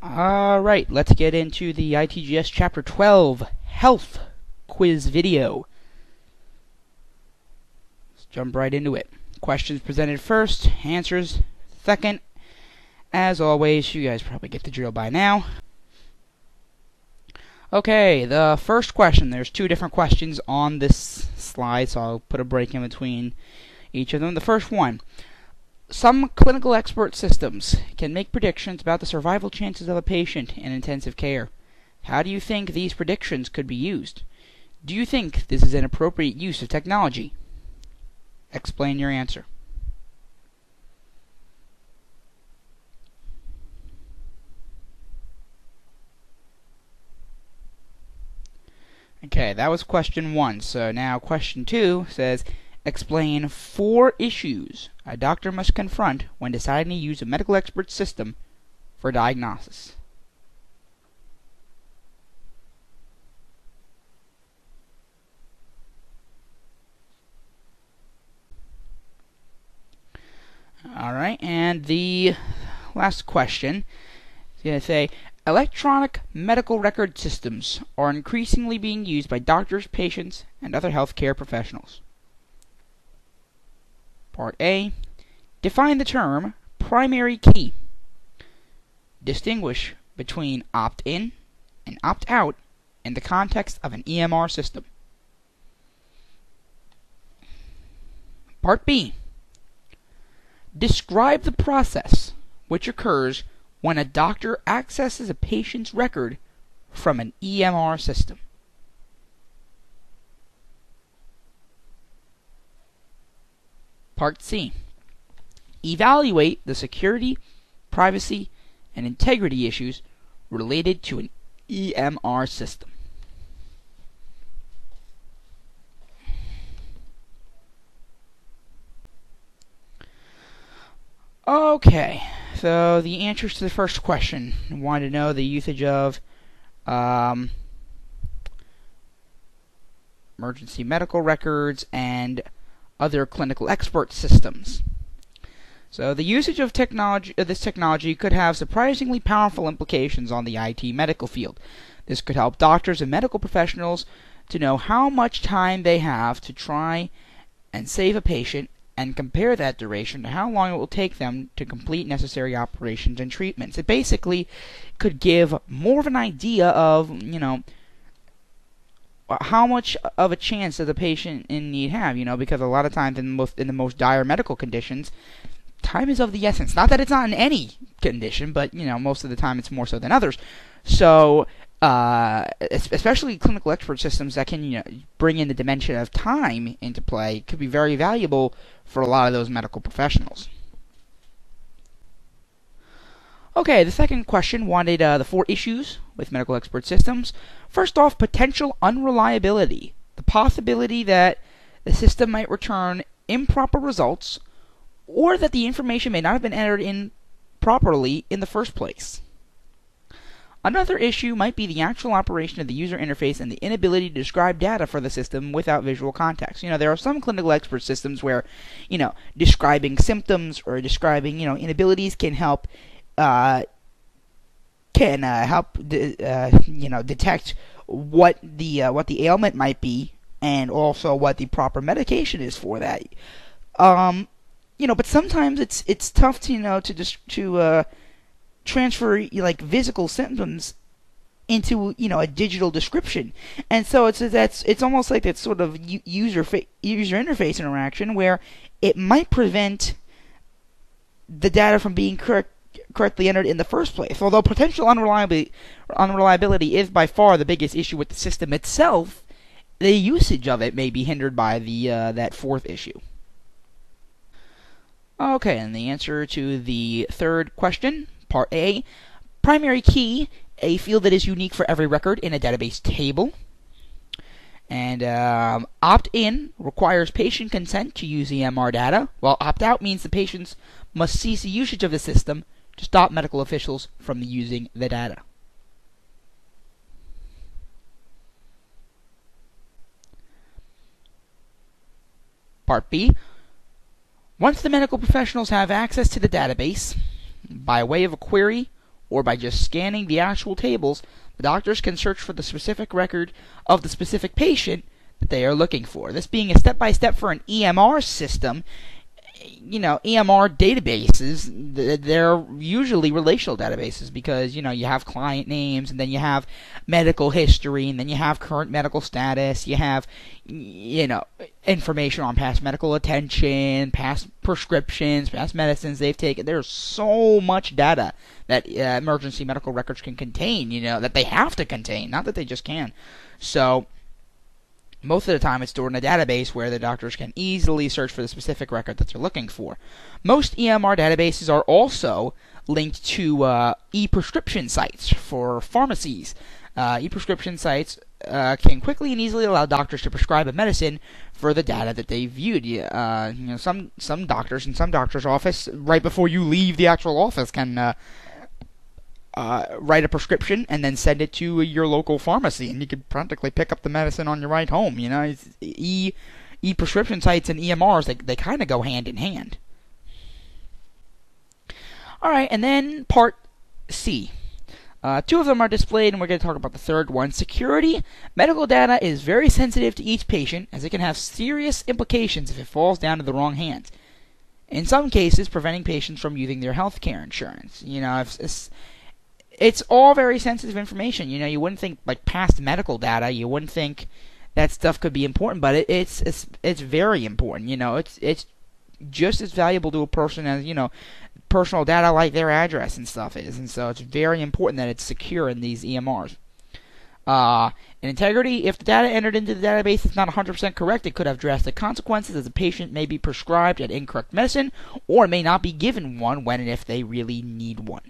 Alright, let's get into the ITGS Chapter 12 Health Quiz video. Let's jump right into it. Questions presented first, answers second. As always, you guys probably get the drill by now. Okay, the first question. There's two different questions on this slide, so I'll put a break in between each of them. The first one. Some clinical expert systems can make predictions about the survival chances of a patient in intensive care. How do you think these predictions could be used? Do you think this is an appropriate use of technology? Explain your answer. Okay, that was question one. So now question two says, explain 4 issues a doctor must confront when deciding to use a medical expert system for diagnosis. Alright, and the last question is going to say, electronic medical record systems are increasingly being used by doctors, patients, and other healthcare professionals. Part A. Define the term primary key. Distinguish between opt-in and opt-out in the context of an EMR system. Part B. Describe the process which occurs when a doctor accesses a patient's record from an EMR system. Part C. Evaluate the security, privacy, and integrity issues related to an EMR system. Okay, so the answers to the first question. I wanted to know the usage of emergency medical records and other clinical expert systems. So the usage of this technology could have surprisingly powerful implications on the IT medical field. This could help doctors and medical professionals to know how much time they have to try and save a patient and compare that duration to how long it will take them to complete necessary operations and treatments. It basically could give more of an idea of, how much of a chance does a patient in need have, because a lot of times in the most dire medical conditions, time is of the essence. Not that it's not in any condition, but, most of the time it's more so than others. So, especially clinical expert systems that can, bring in the dimension of time into play could be very valuable for a lot of those medical professionals. Okay, the second question wanted the 4 issues with medical expert systems. First off, potential unreliability. The possibility that the system might return improper results, or that the information may not have been entered in properly in the first place. Another issue might be the actual operation of the user interface and the inability to describe data for the system without visual context. There are some clinical expert systems where, describing symptoms or describing, inabilities can help detect what the ailment might be, and also what the proper medication is for that. But sometimes it's tough to transfer physical symptoms into a digital description, and so it's almost like that sort of user interface interaction where it might prevent the data from being correctly entered in the first place. Although potential unreliability is by far the biggest issue with the system itself, the usage of it may be hindered by that 4th issue. Okay, and the answer to the third question, Part A, primary key, a field that is unique for every record in a database table. And opt-in requires patient consent to use EMR data, while opt-out means the patients must cease the usage of the system to stop medical officials from using the data. Part B, once the medical professionals have access to the database, by way of a query or by just scanning the actual tables, the doctors can search for the specific record of the specific patient that they are looking for. This being a step-by-step for an EMR system, EMR databases, they're usually relational databases because, you have client names, and then you have medical history, and then you have current medical status, you have, information on past medical attention, past prescriptions, past medicines they've taken. There's so much data that emergency medical records can contain, that they have to contain, not that they just can. So most of the time, it's stored in a database where the doctors can easily search for the specific record that they're looking for. Most EMR databases are also linked to e-prescription sites for pharmacies. E-prescription sites can quickly and easily allow doctors to prescribe a medicine for the data that they viewed. Some doctors in some doctor's office, right before you leave the actual office, can write a prescription and then send it to your local pharmacy, and you could practically pick up the medicine on your ride home. E-prescription sites and EMRs, they kind of go hand in hand. Alright, and then part C. Two of them are displayed, and we're going to talk about the third one. Security. Medical data is very sensitive to each patient, as it can have serious implications if it falls down to the wrong hands. In some cases, preventing patients from using their health care insurance. It's all very sensitive information. You wouldn't think, like, past medical data, you wouldn't think that stuff could be important, but it's very important. It's just as valuable to a person as, personal data like their address and stuff is. And so it's very important that it's secure in these EMRs. In integrity, if the data entered into the database is not 100% correct, it could have drastic consequences, as a patient may be prescribed an incorrect medicine or may not be given one when and if they really need one.